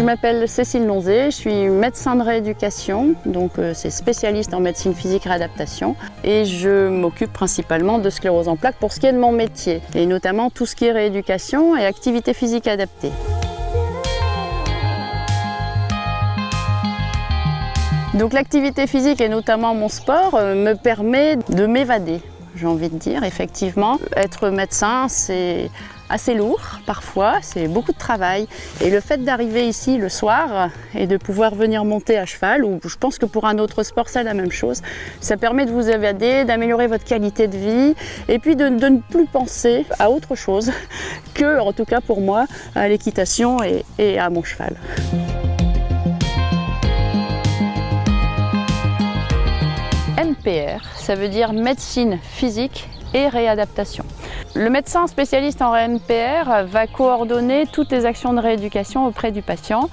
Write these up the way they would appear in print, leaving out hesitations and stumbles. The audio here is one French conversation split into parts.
m'appelle Cécile Lonzé, je suis médecin de rééducation, donc c'est spécialiste en médecine physique réadaptation et je m'occupe principalement de sclérose en plaques pour ce qui est de mon métier et notamment tout ce qui est rééducation et activité physique adaptée. Donc l'activité physique et notamment mon sport me permet de m'évader, j'ai envie de dire. Effectivement, être médecin c'est assez lourd parfois, c'est beaucoup de travail et le fait d'arriver ici le soir et de pouvoir venir monter à cheval, ou je pense que pour un autre sport c'est la même chose, ça permet de vous évader, d'améliorer votre qualité de vie et puis de ne plus penser à autre chose que, en tout cas pour moi, à l'équitation et à mon cheval. MPR, ça veut dire médecine physique et réadaptation. Le médecin spécialiste en MPR va coordonner toutes les actions de rééducation auprès du patient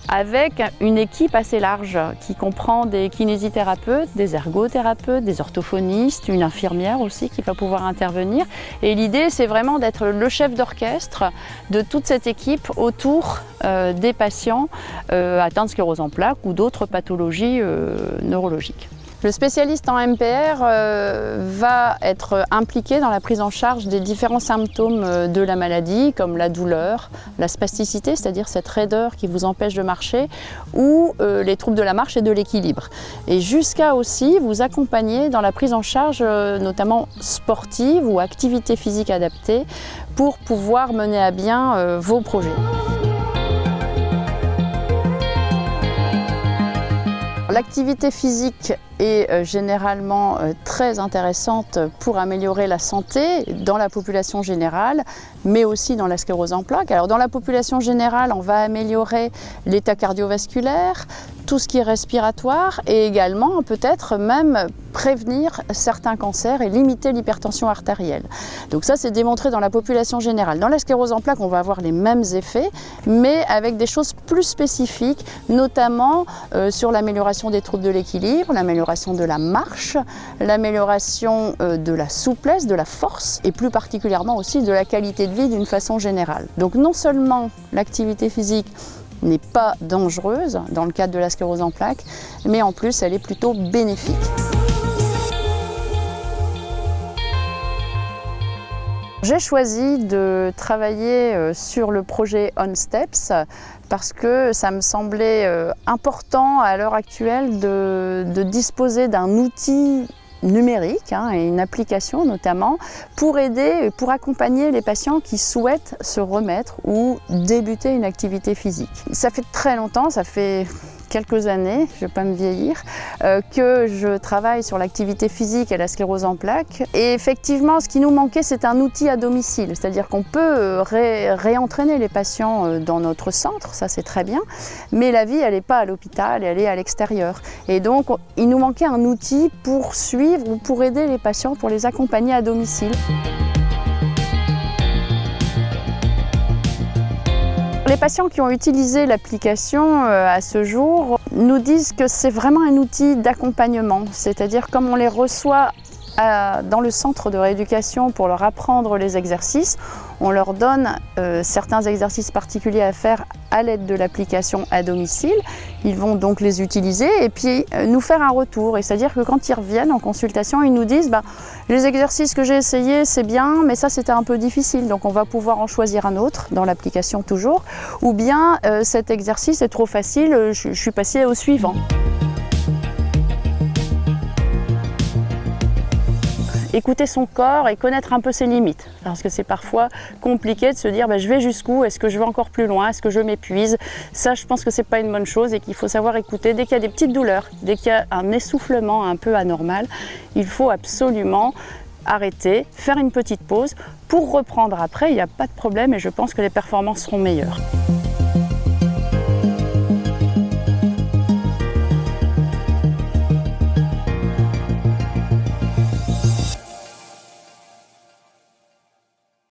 avec une équipe assez large qui comprend des kinésithérapeutes, des ergothérapeutes, des orthophonistes, une infirmière aussi qui va pouvoir intervenir. Et l'idée, c'est vraiment d'être le chef d'orchestre de toute cette équipe autour des patients atteints de sclérose en plaques ou d'autres pathologies neurologiques. Le spécialiste en MPR va être impliqué dans la prise en charge des différents symptômes de la maladie, comme la douleur, la spasticité, c'est-à-dire cette raideur qui vous empêche de marcher, ou les troubles de la marche et de l'équilibre. Et jusqu'à aussi vous accompagner dans la prise en charge notamment sportive ou activité physique adaptée pour pouvoir mener à bien vos projets. L'activité physique est généralement très intéressante pour améliorer la santé dans la population générale, mais aussi dans la sclérose en plaques. Alors dans la population générale, on va améliorer l'état cardiovasculaire, tout ce qui est respiratoire et également peut-être même prévenir certains cancers et limiter l'hypertension artérielle. Donc ça, c'est démontré dans la population générale. Dans la sclérose en plaques, on va avoir les mêmes effets, mais avec des choses plus spécifiques, notamment sur l'amélioration des troubles de l'équilibre, l'amélioration de la marche, l'amélioration de la souplesse, de la force et plus particulièrement aussi de la qualité de vie d'une façon générale. Donc non seulement l'activité physique n'est pas dangereuse dans le cadre de la sclérose en plaques, mais en plus elle est plutôt bénéfique. J'ai choisi de travailler sur le projet OnSteps parce que ça me semblait important à l'heure actuelle de disposer d'un outil numérique et une application notamment pour aider, pour accompagner les patients qui souhaitent se remettre ou débuter une activité physique. Ça fait très longtemps, ça fait quelques années, je ne vais pas me vieillir, que je travaille sur l'activité physique et la sclérose en plaques. Et effectivement, ce qui nous manquait, c'est un outil à domicile, c'est-à-dire qu'on peut réentraîner les patients dans notre centre, ça c'est très bien, mais la vie, elle n'est pas à l'hôpital, elle est à l'extérieur. Et donc, il nous manquait un outil pour suivre ou pour aider les patients, pour les accompagner à domicile. Les patients qui ont utilisé l'application à ce jour nous disent que c'est vraiment un outil d'accompagnement, c'est-à-dire comme on les reçoit dans le centre de rééducation pour leur apprendre les exercices, on leur donne certains exercices particuliers à faire à l'aide de l'application à domicile. Ils vont donc les utiliser et puis nous faire un retour. Et c'est-à-dire que quand ils reviennent en consultation, ils nous disent les exercices que j'ai essayés, c'est bien, mais ça c'était un peu difficile. Donc on va pouvoir en choisir un autre dans l'application toujours. Ou bien cet exercice est trop facile, je suis passé au suivant. Écouter son corps et connaître un peu ses limites, parce que c'est parfois compliqué de se dire je vais jusqu'où, est-ce que je vais encore plus loin, est-ce que je m'épuise. Ça, je pense que c'est pas une bonne chose et qu'il faut savoir écouter. Dès qu'il y a des petites douleurs, dès qu'il y a un essoufflement un peu anormal, il faut absolument arrêter, faire une petite pause pour reprendre après. Il n'y a pas de problème et je pense que les performances seront meilleures.